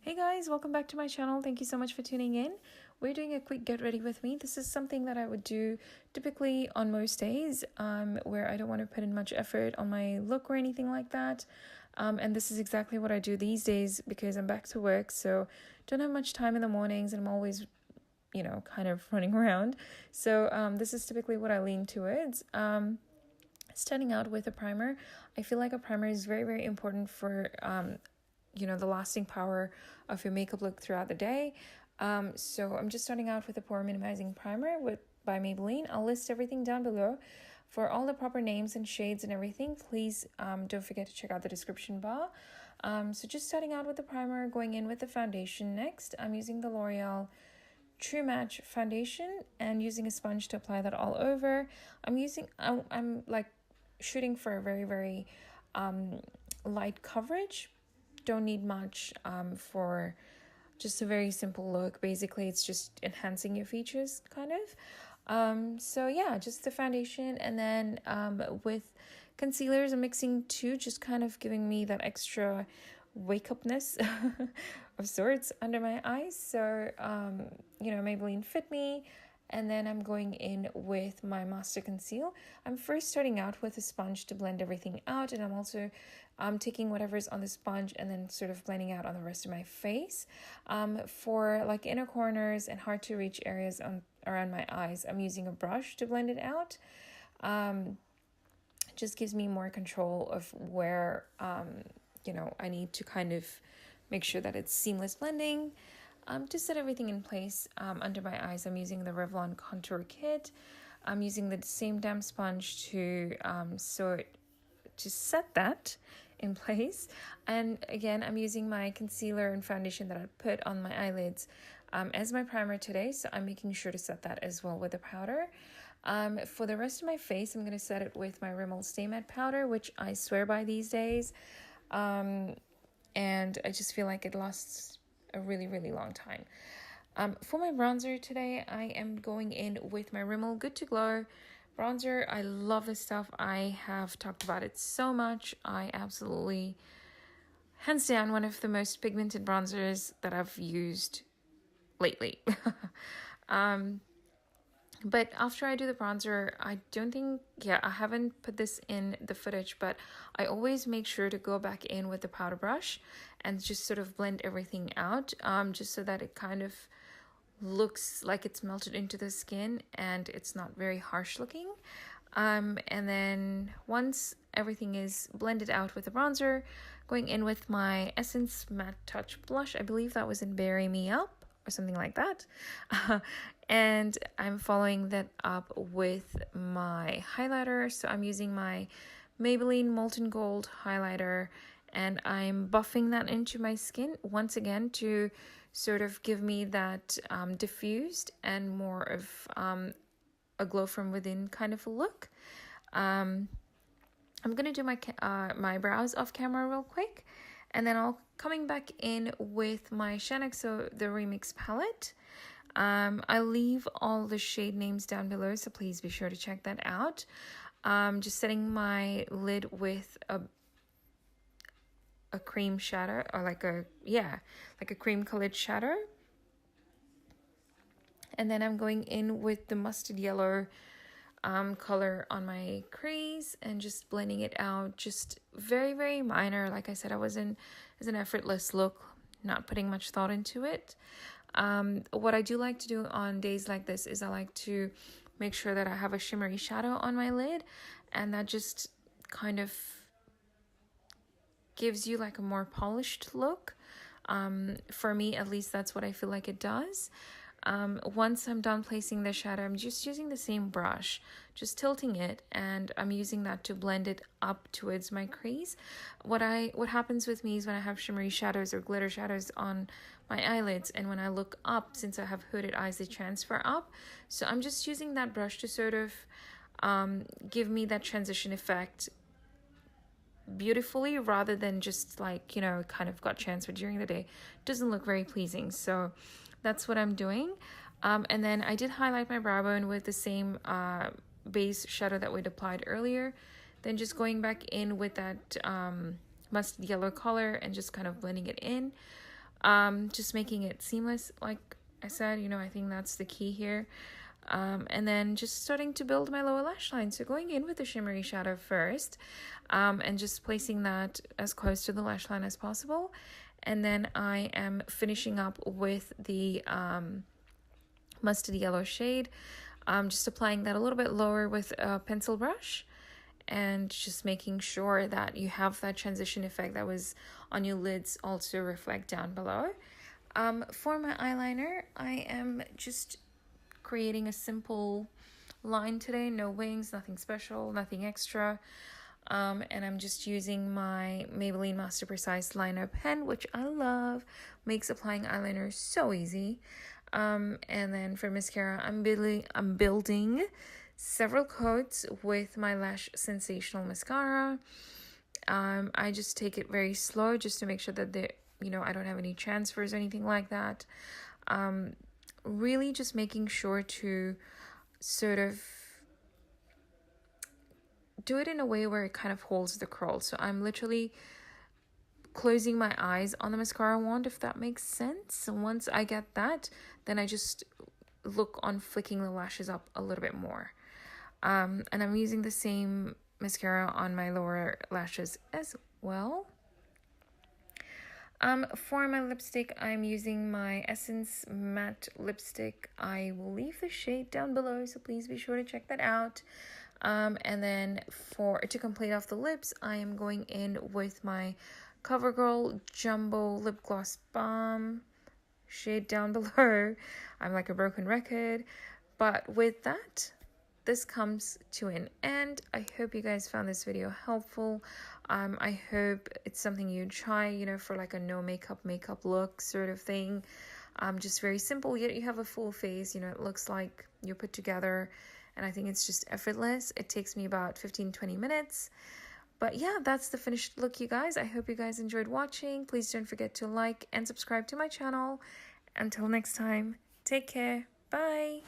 Hey guys, welcome back to my channel. Thank you so much for tuning in. We're doing a quick get ready with me. This is something that I would do typically on most days where I don't want to put in much effort on my look or anything like that. And this is exactly what I do these days because I'm back to work, so don't have much time in the mornings and I'm always, kind of running around. So this is typically what I lean towards. Starting out with a primer, I feel like a primer is very, very important for the lasting power of your makeup look throughout the day. So I'm just starting out with a pore minimizing primer by Maybelline. I'll list everything down below. For all the proper names and shades and everything, please don't forget to check out the description bar. So just starting out with the primer, going in with the foundation next. I'm using the Loreal True Match foundation and using a sponge to apply that all over. I'm like shooting for a very, very light coverage. Don't need much for just a very simple look. Basically, it's just enhancing your features, kind of. So yeah, just the foundation, and then with concealers, I'm mixing two, just kind of giving me that extra wake-upness of sorts under my eyes. So Maybelline Fit Me. And then I'm going in with my Master Conceal. I'm first starting out with a sponge to blend everything out, and I'm also taking whatever's on the sponge and then sort of blending out on the rest of my face. For like inner corners and hard to reach areas around my eyes, I'm using a brush to blend it out. It just gives me more control of where I need to kind of make sure that it's seamless blending. To set everything in place under my eyes, I'm using the Revlon Contour Kit. I'm using the same damp sponge to set that in place. And again, I'm using my concealer and foundation that I put on my eyelids as my primer today. So I'm making sure to set that as well with a powder. For the rest of my face, I'm going to set it with my Rimmel Stay Matte powder, which I swear by these days. And I just feel like it lasts a really, really long time. For my bronzer today, I am going in with my Rimmel Good to Glow bronzer. I love this stuff. I have talked about it so much. I absolutely, hands down, one of the most pigmented bronzers that I've used lately. But after I do the bronzer, I haven't put this in the footage, but I always make sure to go back in with the powder brush and just sort of blend everything out, just so that it kind of looks like it's melted into the skin and it's not very harsh looking. And then once everything is blended out with the bronzer, going in with my Essence Matte Touch Blush. I believe that was in Bury Me Up or something like that. And I'm following that up with my highlighter. So I'm using my Maybelline Molten Gold highlighter, and I'm buffing that into my skin once again to sort of give me that diffused and more of a glow from within kind of a look. I'm going to do my brows off camera real quick, and then I'll coming back in with my Shaaanxo the Remix palette. I'll leave all the shade names down below, so please be sure to check that out. Just setting my lid with a cream shadow, or like a cream colored shadow. And then I'm going in with the mustard yellow color on my crease and just blending it out, just very, very minor. Like I said, as an effortless look, not putting much thought into it. What I do like to do on days like this is I like to make sure that I have a shimmery shadow on my lid, and that just kind of gives you like a more polished look. For me, at least, that's what I feel like it does. Once I'm done placing the shadow, I'm just using the same brush, just tilting it, and I'm using that to blend it up towards my crease. What happens with me is when I have shimmery shadows or glitter shadows on my eyelids, and when I look up, since I have hooded eyes, they transfer up. So I'm just using that brush to sort of give me that transition effect beautifully, rather than just like, kind of got transferred during the day. It doesn't look very pleasing. So that's what I'm doing. And then I did highlight my brow bone with the same base shadow that we'd applied earlier. Then just going back in with that mustard yellow color and just kind of blending it in. just making it seamless. Like I said, you know, I think that's the key here. And then just starting to build my lower lash line. So going in with the shimmery shadow first, and just placing that as close to the lash line as possible. And then I am finishing up with the mustard yellow shade. Just applying that a little bit lower with a pencil brush, and just making sure that you have that transition effect that was on your lids also reflect down below. For my eyeliner, I am just creating a simple line today. No wings, nothing special, nothing extra. And I'm just using my Maybelline Master Precise liner pen, which I love. Makes applying eyeliner so easy. And then for mascara, I'm building several coats with my Lash Sensational mascara. I just take it very slow just to make sure that I don't have any transfers or anything like that. Really just making sure to sort of do it in a way where it kind of holds the curl. So I'm literally closing my eyes on the mascara wand, if that makes sense. So once I get that, then I just look on flicking the lashes up a little bit more. And I'm using the same mascara on my lower lashes as well. For my lipstick, I'm using my Essence matte lipstick. I will leave the shade down below, so please be sure to check that out. And then to complete off the lips, I am going in with my Covergirl Jumbo Lip Gloss Balm, shade down below. I'm like a broken record. But with that, this comes to an end. I hope you guys found this video helpful. I hope it's something you try, you know, for like a no makeup look sort of thing. Just very simple, yet you have a full face, you know, it looks like you're put together, and I think it's just effortless. It takes me about 15-20 minutes. But yeah, that's the finished look, you guys. I hope you guys enjoyed watching. Please don't forget to like and subscribe to my channel. Until next time, take care. Bye.